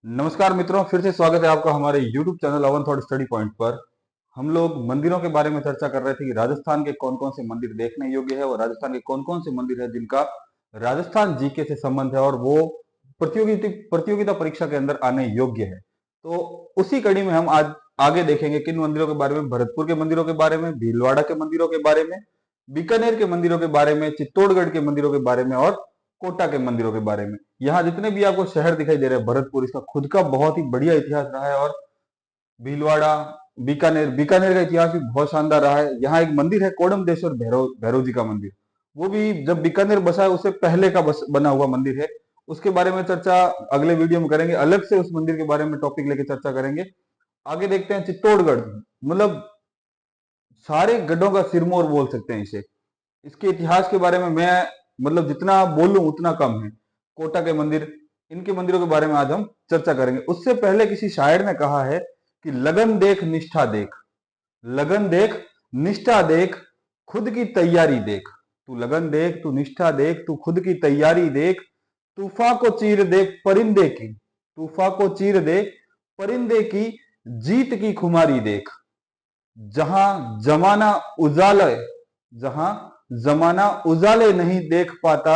नमस्कार मित्रों, फिर से स्वागत है आपका हमारे YouTube चैनल अवन थॉट स्टडी पॉइंट पर। हम लोग मंदिरों के बारे में चर्चा कर रहे थे कि राजस्थान के कौन कौन से मंदिर देखने योग्य है और राजस्थान के कौन कौन से मंदिर है जिनका राजस्थान जीके से संबंध है और वो प्रतियोगिता परीक्षा के अंदर आने योग्य है। तो उसी कड़ी में हम आज आगे देखेंगे किन मंदिरों के बारे में, भरतपुर के मंदिरों के बारे में, भीलवाड़ा के मंदिरों के बारे में, बीकानेर के मंदिरों के बारे में, चित्तौड़गढ़ के मंदिरों के बारे में और कोटा के मंदिरों के बारे में। यहाँ जितने भी आपको शहर दिखाई दे रहे हैं, भरतपुर इसका खुद का बहुत ही बढ़िया इतिहास रहा है और भीलवाड़ा, बीकानेर का इतिहास भी बहुत शानदार रहा है। यहाँ एक मंदिर है कोडमदेश्वर भैरव जी का मंदिर, वो भी जब बीकानेर बसा है उससे पहले का बना हुआ मंदिर है। उसके बारे में चर्चा अगले वीडियो में करेंगे, अलग से उस मंदिर के बारे में टॉपिक लेके चर्चा करेंगे। आगे देखते हैं चित्तौड़गढ़, मतलब सारे गढ़ों का सिरमौर बोल सकते हैं इसे। इसके इतिहास के बारे में मैं मतलब जितना बोलूं उतना कम है। कोटा के मंदिर, इनके मंदिरों के बारे में आज हम चर्चा करेंगे। उससे पहले किसी शायर ने कहा है कि लगन देख निष्ठा देख, लगन देख निष्ठा देख, खुद की तैयारी देख। तू लगन देख, तू निष्ठा देख, तू खुद की तैयारी देख, तूफा को चीर दे परिंदे की, तूफा को चीर दे परिंदे की, जीत की खुमारी देख। जहां जमाना उजाले, जहां जमाना उजाले नहीं देख पाता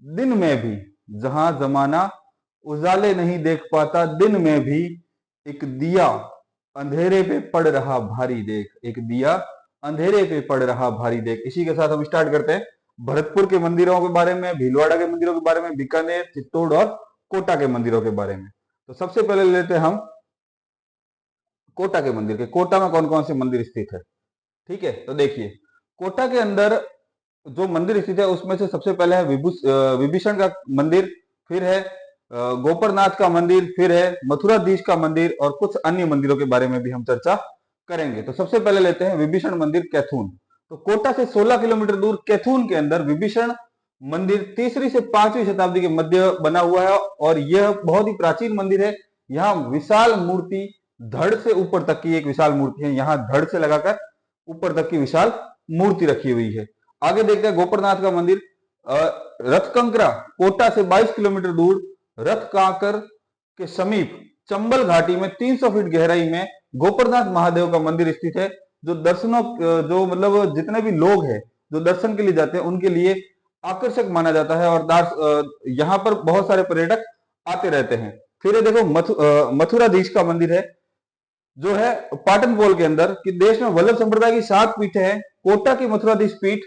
दिन में भी, जहां जमाना उजाले नहीं देख पाता दिन में भी, एक दिया अंधेरे पे पड़ रहा भारी देख, एक दिया अंधेरे पे पड़ रहा भारी देख। इसी के साथ हम स्टार्ट करते हैं भरतपुर के मंदिरों के बारे में, भीलवाड़ा के मंदिरों के बारे में, बीकानेर, चित्तौड़ और कोटा के मंदिरों के बारे में। तो सबसे पहले लेते हैं हम कोटा के मंदिर के। कोटा में कौन कौन से मंदिर स्थित है, ठीक है। तो देखिए, कोटा के अंदर जो मंदिर स्थित है उसमें से सबसे पहले है विभीषण का मंदिर, फिर है गोपरनाथ का मंदिर, फिर है मथुराधीश का मंदिर और कुछ अन्य मंदिरों के बारे में भी हम चर्चा करेंगे। तो सबसे पहले लेते हैं विभीषण मंदिर कैथून। तो कोटा से 16 किलोमीटर दूर कैथून के अंदर विभीषण मंदिर 3री से 5वीं शताब्दी के मध्य बना हुआ है और यह बहुत ही प्राचीन मंदिर है। यहाँ विशाल मूर्ति, धड़ से ऊपर तक की एक विशाल मूर्ति है, यहाँ धड़ से लगाकर ऊपर तक की विशाल मूर्ति रखी हुई है। आगे देखते हैं गोपरनाथ का मंदिर, रथकंकरा कोटा से 22 किलोमीटर दूर रथकांकर के समीप चंबल घाटी में 300 फीट गहराई में गोपरनाथ महादेव का मंदिर स्थित है। जो दर्शनों जो मतलब जितने भी लोग हैं जो दर्शन के लिए जाते हैं उनके लिए आकर्षक माना जाता है और यहाँ पर बहुत सारे पर्यटक आते रहते हैं। फिर ये देखो मथुराधीश का मंदिर है जो है पाटनपोल के अंदर, कि देश में वल्लभ संप्रदाय की 7 पीठें हैं। कोटा की मथुराधीश पीठ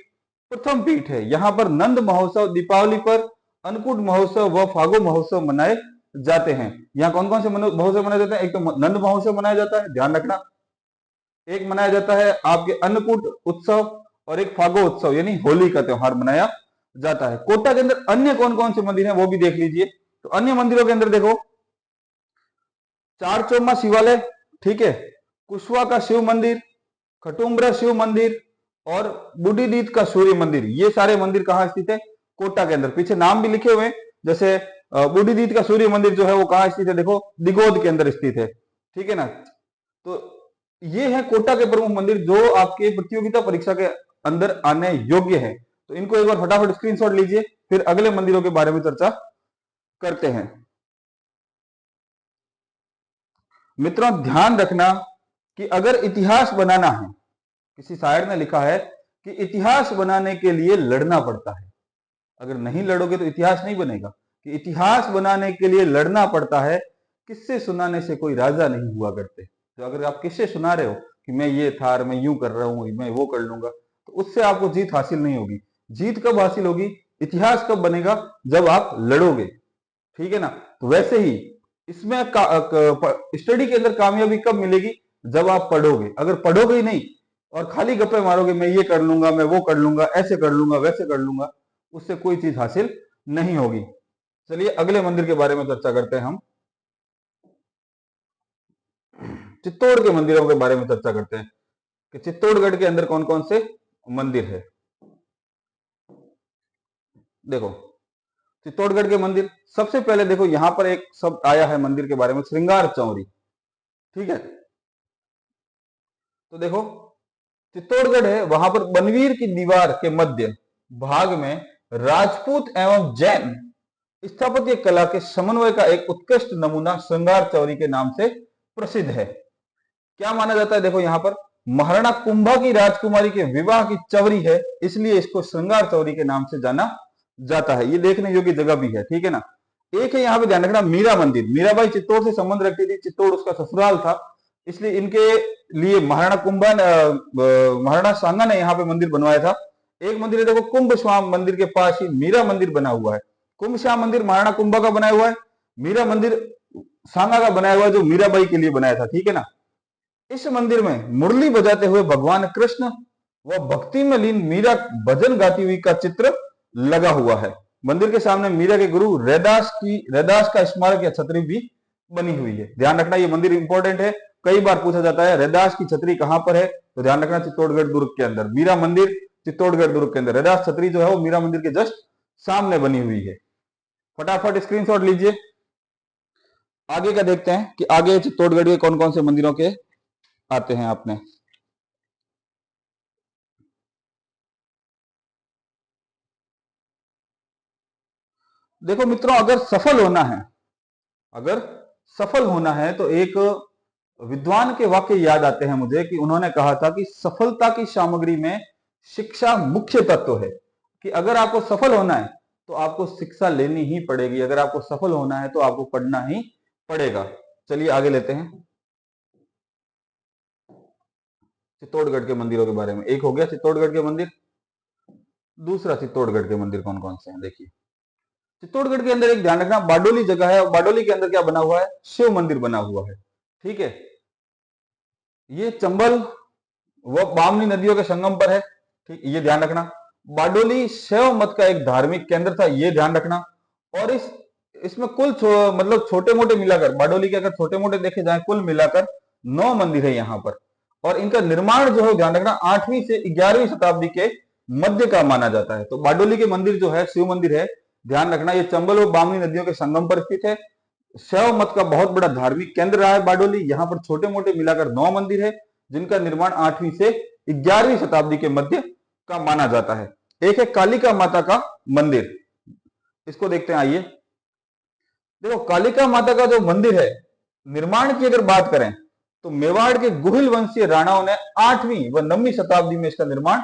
प्रथम पीठ है। यहाँ पर नंद महोत्सव, दीपावली पर अन्नकूट महोत्सव व फागु महोत्सव मनाए जाते हैं। यहाँ कौन कौन से महोत्सव मनाए जाते हैं? एक तो नंद महोत्सव मनाया जाता है, ध्यान रखना। एक मनाया जाता है आपके अन्नकूट उत्सव और एक फागु उत्सव यानी होली का त्योहार मनाया जाता है। कोटा के अंदर अन्य कौन कौन से मंदिर हैं वो भी देख लीजिए। तो अन्य मंदिरों के अंदर देखो, चार चौमा शिवालय, ठीक है, कुशवा का शिव मंदिर, खटुम्बरा शिव मंदिर और बूढ़ीदीत का सूर्य मंदिर। ये सारे मंदिर कहाँ स्थित है? कोटा के अंदर। पीछे नाम भी लिखे हुए, जैसे बूढ़ीदीत का सूर्य मंदिर जो है वो कहाँ स्थित है? देखो, दिगोद के अंदर स्थित है, ठीक है ना। तो ये है कोटा के प्रमुख मंदिर जो आपके प्रतियोगिता परीक्षा के अंदर आने योग्य है। तो इनको एक बार फटाफट स्क्रीनशॉट लीजिए, फिर अगले मंदिरों के बारे में चर्चा करते हैं। मित्रों ध्यान रखना कि अगर इतिहास बनाना है, किसी शायर ने लिखा है कि इतिहास बनाने के लिए लड़ना पड़ता है। अगर नहीं लड़ोगे तो इतिहास नहीं बनेगा। कि इतिहास बनाने के लिए लड़ना पड़ता है, किससे सुनाने से कोई राजा नहीं हुआ करते। तो अगर आप किससे सुना रहे हो कि मैं ये था और मैं यूं कर रहा हूं, मैं वो कर लूंगा, तो उससे आपको जीत हासिल नहीं होगी। जीत कब हासिल होगी, इतिहास कब बनेगा? जब आप लड़ोगे, ठीक है ना। तो वैसे ही इसमें स्टडी के अंदर कामयाबी कब मिलेगी? जब आप पढ़ोगे। अगर पढ़ोगे ही नहीं और खाली गप्पे मारोगे, मैं ये कर लूंगा, मैं वो कर लूंगा, ऐसे कर लूंगा, वैसे कर लूंगा, उससे कोई चीज हासिल नहीं होगी। चलिए अगले मंदिर के बारे में चर्चा करते हैं हम। चित्तौड़ के मंदिरों के बारे में चर्चा करते हैं कि चित्तौड़गढ़ के अंदर कौन कौन से मंदिर है। देखो, चित्तौड़गढ़ के मंदिर, सबसे पहले देखो यहां पर एक शब्द आया है मंदिर के बारे में, श्रृंगार चौरी, ठीक है। तो देखो, चित्तौड़गढ़ है, वहां पर बनवीर की दीवार के मध्य भाग में राजपूत एवं जैन स्थापत्य कला के समन्वय का एक उत्कृष्ट नमूना श्रृंगार चौरी के नाम से प्रसिद्ध है। क्या माना जाता है, देखो यहां पर महाराणा कुंभा की राजकुमारी के विवाह की चौरी है, इसलिए इसको श्रृंगार चौरी के नाम से जाना जाता है। ये देखने योग्य जगह भी है, ठीक है ना। एक है यहाँ पे ध्यान रखना मीरा मंदिर। मीराबाई चित्तौड़ से संबंध रखती थी, चित्तौड़ उसका ससुराल था, इसलिए इनके लिए महाराणा सांगा ने यहाँ पे मंदिर बनवाया था। एक मंदिर है देखो कुंभ श्याम मंदिर के पास ही मीरा मंदिर बना हुआ है। कुंभ श्याम मंदिर महाराणा कुंभा का बनाया हुआ है, मीरा मंदिर सांगा का बनाया हुआ है, जो मीराबाई के लिए बनाया था, ठीक है ना। इस मंदिर में मुरली बजाते हुए भगवान कृष्ण व भक्ति में लीन मीरा भजन गाती हुई का चित्र लगा हुआ है। मंदिर के सामने मीरा के गुरु रैदास का स्मारक या छतरी भी बनी हुई है। ध्यान रखना ये मंदिर इंपॉर्टेंट है, कई बार पूछा जाता है रैदास की छतरी कहां पर है, तो ध्यान रखना चित्तौड़गढ़ दुर्ग के अंदर। मीरा मंदिर चित्तौड़गढ़ दुर्ग के अंदर, रैदास छतरी जो है वो मीरा मंदिर के जस्ट सामने बनी हुई है। फटाफट स्क्रीनशॉट लीजिए। आगे का देखते हैं कि आगे चित्तौड़गढ़ के कौन कौन से मंदिरों के आते हैं आपने। देखो मित्रों, अगर सफल होना है तो एक विद्वान के वाक्य याद आते हैं मुझे कि उन्होंने कहा था कि सफलता की सामग्री में शिक्षा मुख्य तत्व है। कि अगर आपको सफल होना है तो आपको शिक्षा लेनी ही पड़ेगी, अगर आपको सफल होना है तो आपको पढ़ना ही पड़ेगा। चलिए आगे लेते हैं चित्तौड़गढ़ के मंदिरों के बारे में। एक हो गया चित्तौड़गढ़ के मंदिर, दूसरा चित्तौड़गढ़ के मंदिर कौन कौन से हैं देखिए। चित्तौड़गढ़ के अंदर एक ध्यान रखना बारडोली जगह है, और बारडोली के अंदर क्या बना हुआ है, शिव मंदिर बना हुआ है, ठीक है। ये चंबल व बामनी नदियों के संगम पर है, ठीक, ये ध्यान रखना। बारडोली शैव मत का एक धार्मिक केंद्र था, ये ध्यान रखना। और इसमें कुल मतलब छोटे मोटे मिलाकर, बारडोली के अगर छोटे मोटे देखे जाए कुल मिलाकर 9 मंदिर है यहाँ पर। और इनका निर्माण जो है ध्यान रखना 8वीं से 11वीं शताब्दी के मध्य का माना जाता है। तो बारडोली के मंदिर जो है शिव मंदिर है, ध्यान रखना ये चंबल और बामनी नदियों के संगम पर स्थित है। शैव मत का बहुत बड़ा धार्मिक केंद्र रहा है बारडोली। यहाँ पर छोटे मोटे मिलाकर 9 मंदिर है, जिनका निर्माण 8वीं से 11वीं शताब्दी के मध्य का माना जाता है। एक है कालिका माता का मंदिर, इसको देखते हैं आइए। देखो कालिका माता का जो मंदिर है, निर्माण की अगर बात करें तो मेवाड़ के गुहिल वंशीय राणाओं ने 8वीं व 9वीं शताब्दी में इसका निर्माण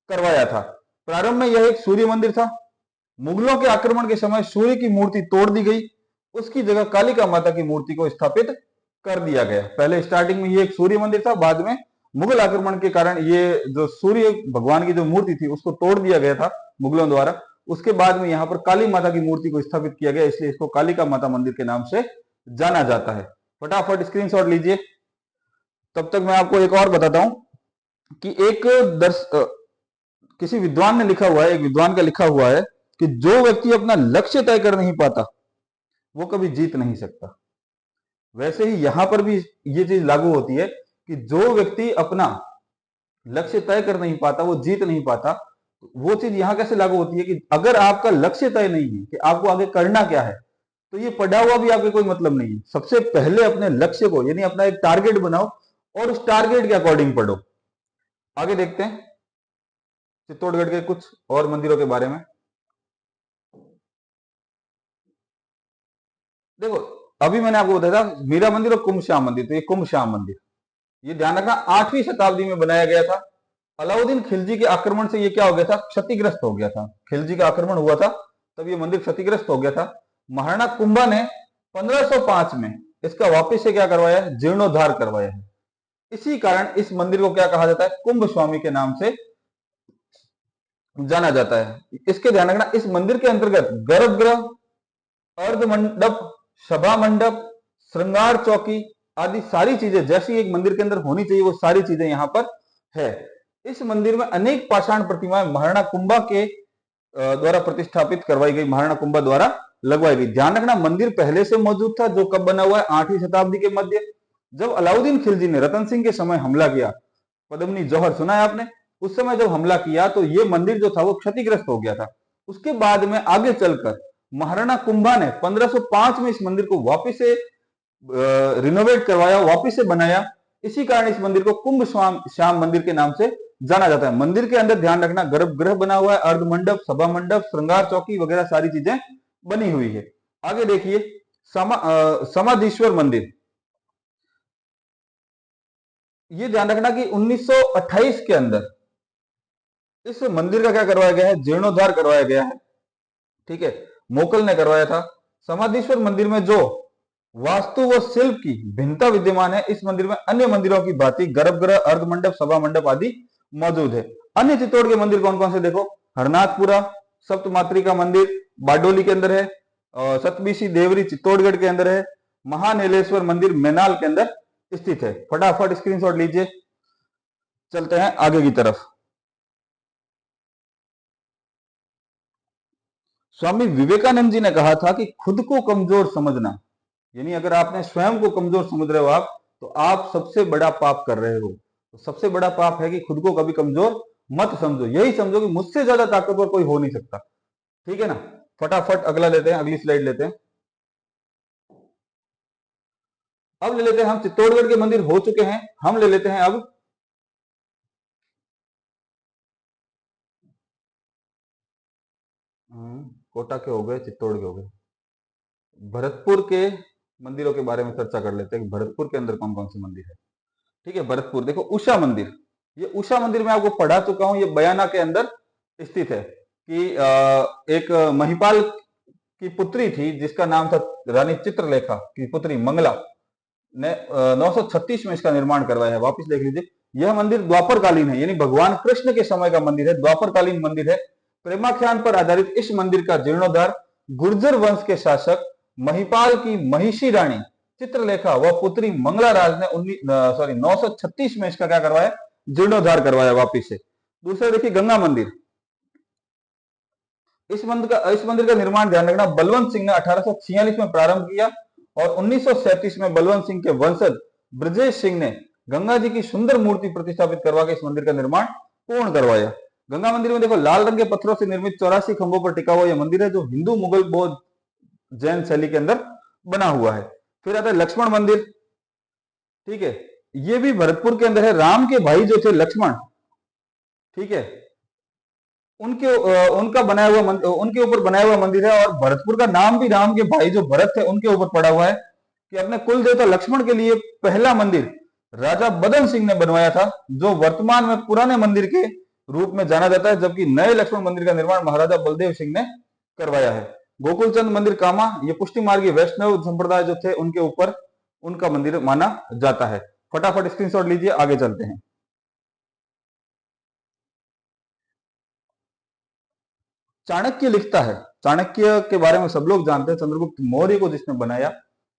करवाया था। प्रारंभ में यह एक सूर्य मंदिर था। मुगलों के आक्रमण के समय सूर्य की मूर्ति तोड़ दी गई, उसकी जगह कालिका माता की मूर्ति को स्थापित कर दिया गया। पहले स्टार्टिंग में ये एक सूर्य मंदिर था, बाद में मुगल आक्रमण के कारण ये जो सूर्य भगवान की जो मूर्ति थी उसको तोड़ दिया गया था मुगलों द्वारा। उसके बाद में यहाँ पर काली माता की मूर्ति को स्थापित किया गया, इसलिए इसको कालिका माता मंदिर के नाम से जाना जाता है। फटाफट स्क्रीनशॉट लीजिए। तब तक मैं आपको एक और बताता हूं कि किसी विद्वान ने लिखा हुआ है, एक विद्वान का लिखा हुआ है कि जो व्यक्ति अपना लक्ष्य तय कर नहीं पाता वो कभी जीत नहीं सकता। वैसे ही यहां पर भी ये चीज लागू होती है कि जो व्यक्ति अपना लक्ष्य तय कर नहीं पाता वो जीत नहीं पाता। वो चीज यहां कैसे लागू होती है कि अगर आपका लक्ष्य तय नहीं है कि आपको आगे करना क्या है, तो ये पढ़ा हुआ भी आपके कोई मतलब नहीं है। सबसे पहले अपने लक्ष्य को यानी अपना एक टारगेट बनाओ और उस टारगेट के अकॉर्डिंग पढ़ो। आगे देखते हैं चित्तौड़गढ़ के कुछ और मंदिरों के बारे में। देखो अभी मैंने आपको बताया था मीरा मंदिर और कुंभ श्याम मंदिर, तो ये कुंभ श्याम मंदिर ये ध्यान रखना 8वीं शताब्दी में बनाया गया था। अलाउद्दीन खिलजी के आक्रमण से ये क्या हो गया था, क्षतिग्रस्त हो गया था। खिलजी का आक्रमण हुआ था तब ये मंदिर क्षतिग्रस्त हो गया था। महाराणा कुंभा ने 1505 में इसका वापस से क्या करवाया है, जीर्णोद्धार करवाया है। इसी कारण इस मंदिर को क्या कहा जाता है, कुंभ स्वामी के नाम से जाना जाता है। इसके ध्यान रखना इस मंदिर के अंतर्गत गर्भगृह, अर्ध मंडप, सभा मंडप, श्रृंगार चौकी आदि सारी चीजें जैसी एक मंदिर के अंदर होनी चाहिए वो सारी चीजें यहां पर है। इस मंदिर में अनेक पाषाण प्रतिमाएं महाराणा कुंभा के द्वारा प्रतिष्ठापित करवाई गई, महाराणा कुंभा द्वारा लगवाई गई। ध्यान रखना मंदिर पहले से मौजूद था, जो कब बना हुआ है, 8वीं शताब्दी के मध्य। जब अलाउद्दीन खिलजी ने रतन सिंह के समय हमला किया, पद्मनी जौहर सुना है आपने, उस समय जब हमला किया तो ये मंदिर जो था वो क्षतिग्रस्त हो गया था। उसके बाद में आगे चलकर महाराणा कुंभा ने 1505 में इस मंदिर को वापस से रिनोवेट करवाया, वापस से बनाया। इसी कारण इस मंदिर को कुंभ श्याम मंदिर के नाम से जाना जाता है। मंदिर के अंदर ध्यान रखना गर्भगृह बना हुआ है, अर्ध मंडप, सभा मंडप, श्रृंगार चौकी वगैरह सारी चीजें बनी हुई है। आगे देखिए समाधीश्वर मंदिर। ये ध्यान रखना कि 1928 के अंदर इस मंदिर का क्या करवाया गया है, जीर्णोद्धार करवाया गया है। ठीक है, मोकल ने करवाया था। समाधीश्वर मंदिर में जो वास्तु व शिल्प की भिन्नता विद्यमान है, इस मंदिर में अन्य मंदिरों की भांति गर्भगृह, अर्ध मंडप, सभा मंडप आदि मौजूद है। अन्य चित्तौड़ के मंदिर कौन कौन से देखो, हरनाथपुरा सप्तमातृका मंदिर बारडोली के अंदर है, सतबीसी देवरी चित्तौड़गढ़ के अंदर है, महानीलेश्वर मंदिर मैनाल के अंदर स्थित है। फटाफट स्क्रीनशॉट लीजिए, चलते हैं आगे की तरफ। स्वामी विवेकानंद जी ने कहा था कि खुद को कमजोर समझना, यानी अगर आपने स्वयं को कमजोर समझ रहे हो आप, तो आप सबसे बड़ा पाप कर रहे हो। तो सबसे बड़ा पाप है कि खुद को कभी कमजोर मत समझो, यही समझो कि मुझसे ज्यादा ताकतवर कोई हो नहीं सकता। ठीक है ना, फटाफट अगला लेते हैं, अगली स्लाइड लेते हैं। अब ले लेते हैं, हम चित्तौड़गढ़ के मंदिर हो चुके हैं, हम ले लेते हैं अब कोटा के हो गए, चित्तौड़ के हो गए, भरतपुर के मंदिरों के बारे में चर्चा कर लेते हैं कि भरतपुर के अंदर कौन कौन से मंदिर है। ठीक है, भरतपुर देखो, उषा मंदिर, ये उषा मंदिर मैं आपको पढ़ा चुका हूं, ये बयाना के अंदर स्थित है कि एक महिपाल की पुत्री थी जिसका नाम था रानी चित्रलेखा की पुत्री मंगला ने 936 में इसका निर्माण करवाया है। वापस देख लीजिए, यह मंदिर द्वापर कालीन है, यानी भगवान कृष्ण के समय का मंदिर है, द्वापर कालीन मंदिर है। प्रेमाख्यान पर आधारित इस मंदिर का जीर्णोद्धार गुर्जर वंश के शासक महिपाल की महिषी रानी चित्रलेखा व पुत्री मंगला राज ने 936 में इसका क्या करवाया, जीर्णोद्धार करवाया वापिस से। दूसरा देखिए गंगा मंदिर, इस मंदिर का निर्माण ध्यान रखना बलवंत सिंह ने 1846 में प्रारंभ किया और 1937 में बलवंत सिंह के वंशज ब्रजेश सिंह ने गंगा जी की सुंदर मूर्ति प्रतिष्ठापित करवा के इस मंदिर का निर्माण पूर्ण करवाया। गंगा मंदिर में देखो लाल रंग के पत्थरों से निर्मित 84 खंभों पर टिका हुआ यह मंदिर है, जो हिंदू, मुगल, बौद्ध, जैन शैली के अंदर बना हुआ है। फिर आता है लक्ष्मण मंदिर। ठीक है, ये भी भरतपुर के अंदर है। राम के भाई जो थे लक्ष्मण, ठीक है, उनके उनका बनाया हुआ उनके ऊपर बनाया हुआ मंदिर है, और भरतपुर का नाम भी राम के भाई जो भरत थे उनके ऊपर पड़ा हुआ है कि अपने कुल देवता लक्ष्मण के लिए पहला मंदिर राजा बदन सिंह ने बनवाया था, जो वर्तमान में पुराने मंदिर के रूप में जाना जाता है, जबकि नए लक्ष्मण मंदिर का निर्माण महाराजा बलदेव सिंह ने करवाया है। गोकुलचंद मंदिर कामा, ये पुष्टि मार्गी वैष्णव संप्रदाय जो थे उनके ऊपर उनका मंदिर माना जाता है। फटाफट स्क्रीनशॉट लीजिए, आगे चलते हैं। चाणक्य लिखता है, चाणक्य के बारे में सब लोग जानते हैं, चंद्रगुप्त मौर्य को जिसने बनाया,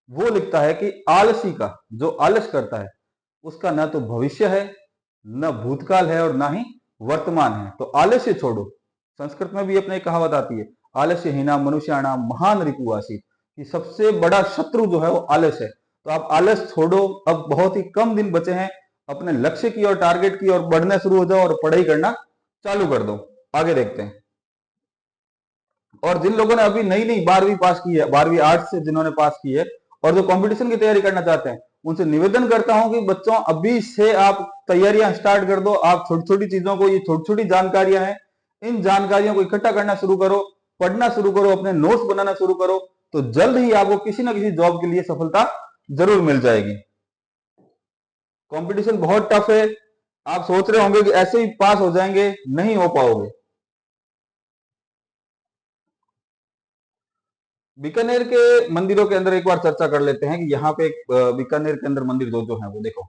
वो लिखता है कि आलसी का, जो आलस करता है, उसका न तो भविष्य है, न भूतकाल है, और ना ही वर्तमान है। तो आलस्य छोड़ो। संस्कृत में भी अपने एक कहावत आती है, आलस्य हीना मनुष्याणाम महान रिपुवासित, कि सबसे बड़ा शत्रु जो है वो आलस है। तो आप आलस छोड़ो, अब बहुत ही कम दिन बचे हैं, अपने लक्ष्य की और टारगेट की ओर बढ़ना शुरू हो जाओ और पढ़ाई करना चालू कर दो। आगे देखते हैं। और जिन लोगों ने अभी नई नई 12वीं पास की है, 12वीं आर्ट्स से जिन्होंने पास की है और जो कंपटीशन की तैयारी करना चाहते हैं, उनसे निवेदन करता हूं कि बच्चों अभी से आप तैयारियां स्टार्ट कर दो। आप छोटी छोटी चीजों को, ये छोटी छोटी जानकारियां हैं, इन जानकारियों को इकट्ठा करना शुरू करो, पढ़ना शुरू करो, अपने नोट्स बनाना शुरू करो, तो जल्द ही आपको किसी ना किसी जॉब के लिए सफलता जरूर मिल जाएगी। कंपटीशन बहुत टफ है, आप सोच रहे होंगे कि ऐसे ही पास हो जाएंगे, नहीं हो पाओगे। बीकानेर के मंदिरों के अंदर एक बार चर्चा कर लेते हैं कि यहाँ पे एक बीकानेर के अंदर मंदिर जो जो है वो देखो।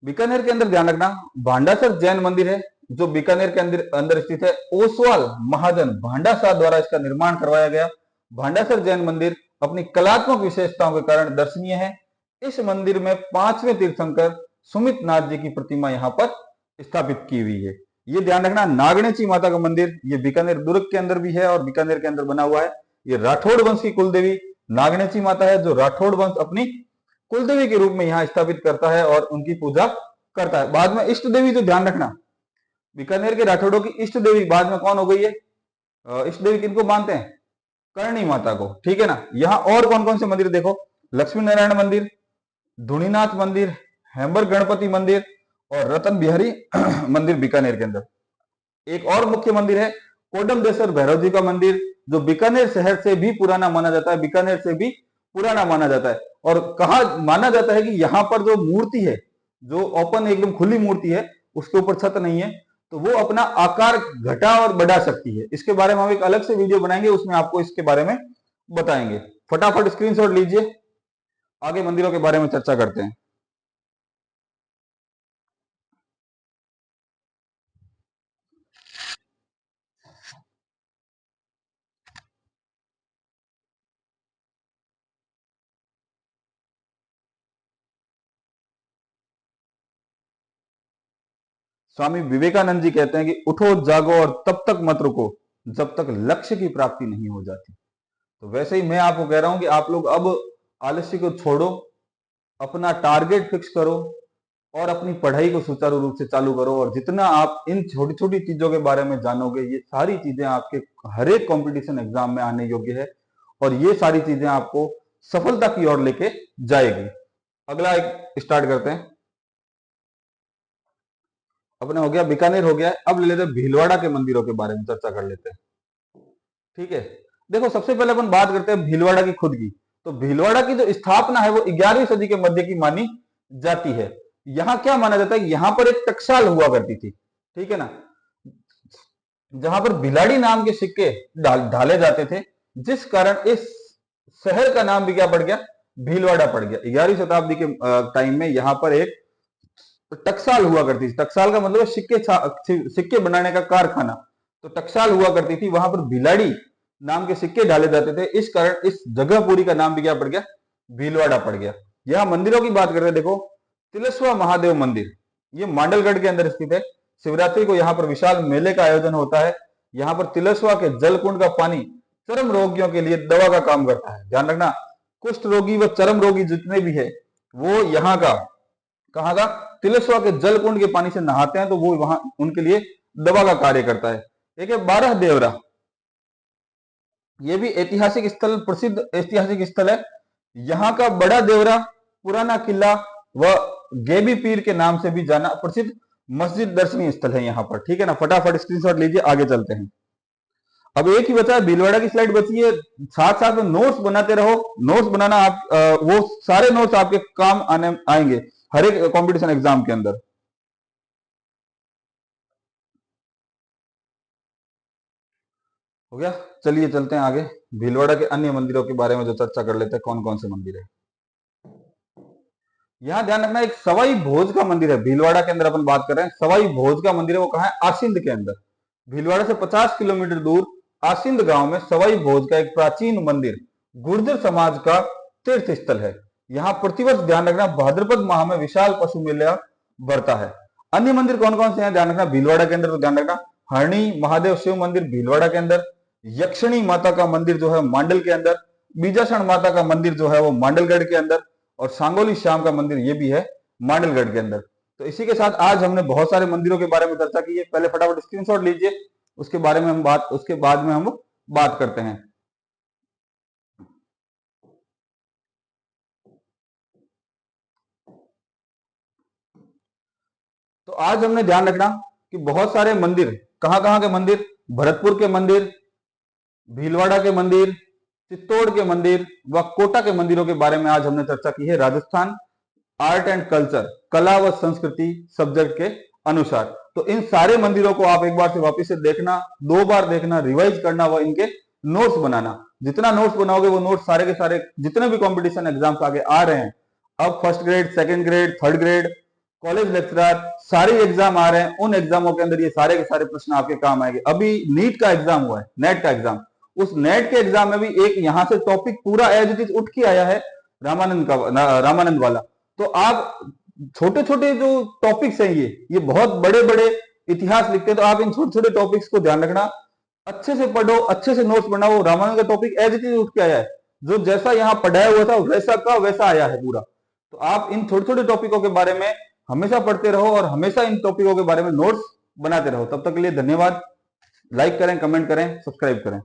बीकानेर के अंदर ध्यान रखना भांडासर जैन मंदिर है, जो बीकानेर के अंदर अंदर स्थित है। ओसवाल महाजन भांडासार द्वारा इसका निर्माण करवाया गया। भांडासर जैन मंदिर अपनी कलात्मक विशेषताओं के कारण दर्शनीय है। इस मंदिर में 5वें तीर्थंकर सुमित नाथ जी की प्रतिमा यहाँ पर स्थापित की हुई है। ये ध्यान रखना नागणेची माता का मंदिर, ये बीकानेर दुर्ग के अंदर भी है और बीकानेर के अंदर बना हुआ है। ये राठौड़ वंश की कुलदेवी नागणेची माता है, जो राठौड़ वंश अपनी कुलदेवी के रूप में यहाँ स्थापित करता है और उनकी पूजा करता है। बाद में इष्ट देवी, जो ध्यान रखना बीकानेर के राठौड़ों की इष्ट देवी बाद में कौन हो गई है, इष्ट देवी किनको मानते हैं, करणी माता को। ठीक है ना। यहाँ और कौन कौन से मंदिर देखो, लक्ष्मी नारायण मंदिर, धुनीनाथ मंदिर, हेम्बर गणपति मंदिर और रतन बिहारी मंदिर बीकानेर के अंदर। एक और मुख्य मंदिर है कोडमदेश्वर भैरव जी का मंदिर, जो बीकानेर शहर से भी पुराना माना जाता है, बीकानेर से भी पुराना माना जाता है। और कहा माना जाता है कि यहाँ पर जो मूर्ति है, जो ओपन एकदम खुली मूर्ति है, उसके ऊपर छत नहीं है, तो वो अपना आकार घटा और बढ़ा सकती है। इसके बारे में हम एक अलग से वीडियो बनाएंगे, उसमें आपको इसके बारे में बताएंगे। फटाफट स्क्रीनशॉट लीजिए, आगे मंदिरों के बारे में चर्चा करते हैं। स्वामी विवेकानंद जी कहते हैं कि उठो जागो और तब तक मत रुको जब तक लक्ष्य की प्राप्ति नहीं हो जाती। तो वैसे ही मैं आपको कह रहा हूं कि आप लोग अब आलस्य को छोड़ो, अपना टारगेट फिक्स करो और अपनी पढ़ाई को सुचारू रूप से चालू करो। और जितना आप इन छोटी छोटी चीजों के बारे में जानोगे, ये सारी चीजें आपके हर एक कॉम्पिटिशन एग्जाम में आने योग्य है और ये सारी चीजें आपको सफलता की ओर लेके जाएगी। अगला एक स्टार्ट करते हैं। अपने हो गया बीकानेर, हो गया। अब ले लेते हैं भीलवाड़ा के मंदिरों के बारे में चर्चा कर लेते हैं। ठीक है, देखो सबसे पहले अपन बात करते हैं भीलवाड़ा की खुद की। तो भीलवाड़ा की जो स्थापना है वो 11वीं सदी के मध्य की मानी जाती है। यहां क्या माना जाता है, यहां पर एक टकसाल हुआ करती थी, ठीक है ना, जहां पर भिलाड़ी नाम के सिक्के ढाले जाते थे, जिस कारण इस शहर का नाम भी क्या पड़ गया, भीलवाड़ा पड़ गया। 11वीं शताब्दी के टाइम में यहां पर एक टकसाल हुआ करती थी। टकसाल का मतलब सिक्के बनाने का कारखाना। तो टकसाल हुआ करती थी, वहां पर भिलाड़ी नाम के सिक्के डाले जाते थे, इस कारण इस जगह पूरी का नाम भी क्या पड़ गया, भीलवाड़ा पड़ गया। यहां मंदिरों की बात करते हैं, देखो तिलस्वा महादेव मंदिर, ये मांडलगढ़ के अंदर स्थित है। शिवरात्रि को यहाँ पर विशाल मेले का आयोजन होता है। यहाँ पर तिलस्वा के जलकुंड का पानी चर्म रोगियों के लिए दवा का काम करता है। ध्यान रखना, कुष्ठ रोगी व चर्म रोगी जितने भी है वो यहाँ का, कहाँ का, तिलस्वा के जलकुंड के पानी से नहाते हैं, तो वो वहां उनके लिए दवा का कार्य करता है। एक है बारह देवरा, ये भी ऐतिहासिक स्थल, प्रसिद्ध ऐतिहासिक स्थल है। यहाँ का बड़ा देवरा पुराना किला व गेबी पीर के नाम से भी जाना प्रसिद्ध मस्जिद दर्शनीय स्थल है यहाँ पर। ठीक है ना, फटाफट स्क्रीनशॉट लीजिए, आगे चलते हैं। अब एक ही बचा है, भीलवाड़ा की स्लाइड बची है, साथ साथ में नोट्स बनाते रहो। नोट्स बनाना आप वो सारे नोट्स आपके काम आने आएंगे हर एक कंपटीशन एग्जाम के अंदर। हो गया, चलिए चलते हैं आगे। भीलवाड़ा के अन्य मंदिरों के बारे में जो चर्चा कर लेते हैं, कौन कौन से मंदिर है। यहां ध्यान रखना, एक सवाई भोज का मंदिर है। भीलवाड़ा के अंदर अपन बात कर रहे हैं, सवाई भोज का मंदिर है। वो कहां है, आसिंद के अंदर। भीलवाड़ा से 50 किलोमीटर दूर आसिंद गांव में सवाई भोज का एक प्राचीन मंदिर गुर्जर समाज का तीर्थ स्थल है। यहाँ प्रतिवर्ष ध्यान रखना भाद्रपद माह में विशाल पशु मेला बढ़ता है। अन्य मंदिर कौन कौन से हैं ध्यान रखना भीलवाड़ा के अंदर, तो ध्यान रखना हरणी महादेव शिव मंदिर भीलवाड़ा के अंदर, यक्षिणी माता का मंदिर जो है मांडल के अंदर, बीजासण माता का मंदिर जो है वो मांडलगढ़ के अंदर, और सांगोली श्याम का मंदिर ये भी है मांडलगढ़ के अंदर। तो इसी के साथ आज हमने बहुत सारे मंदिरों के बारे में चर्चा की है। पहले फटाफट स्क्रीनशॉट लीजिए, उसके बारे में हम उसके बाद में हम बात करते हैं। तो आज हमने ध्यान रखना कि बहुत सारे मंदिर, कहां कहां के मंदिर, भरतपुर के मंदिर, भीलवाड़ा के मंदिर, चित्तौड़ के मंदिर व कोटा के मंदिरों के बारे में आज हमने चर्चा की है। राजस्थान आर्ट एंड कल्चर, कला व संस्कृति सब्जेक्ट के अनुसार। तो इन सारे मंदिरों को आप एक बार से वापस से देखना, 2 बार देखना, रिवाइज करना व इनके नोट्स बनाना। जितना नोट्स बनाओगे वो नोट्स सारे के सारे जितने भी कंपटीशन एग्जाम्स आगे आ रहे हैं, अब first grade, second grade, third grade, college lecturer, सारे एग्जाम आ रहे हैं, उन एग्जामों के अंदर ये सारे के सारे प्रश्न आपके काम आएंगे। अभी नीट का एग्जाम हुआ है, नेट का एग्जाम, उस नेट के एग्जाम में भी एक यहां से टॉपिक पूरा एज इट इज उठ के आया है, रामानंद वाला। तो आप छोटे छोटे जो टॉपिक्स हैं, ये बहुत बड़े बड़े इतिहास लिखते हैं, तो आप इन छोटे छोटे टॉपिक्स को ध्यान रखना, अच्छे से पढ़ो, अच्छे से नोट्स बनाओ। रामानंद का टॉपिक एज इट इज उठ के आया है, जो जैसा यहाँ पढ़ाया हुआ था वैसा का वैसा आया है पूरा। तो आप इन छोटे छोटे टॉपिकों के बारे में हमेशा पढ़ते रहो और हमेशा इन टॉपिकों के बारे में नोट्स बनाते रहो। तब तक के लिए धन्यवाद। लाइक करें, कमेंट करें, सब्सक्राइब करें।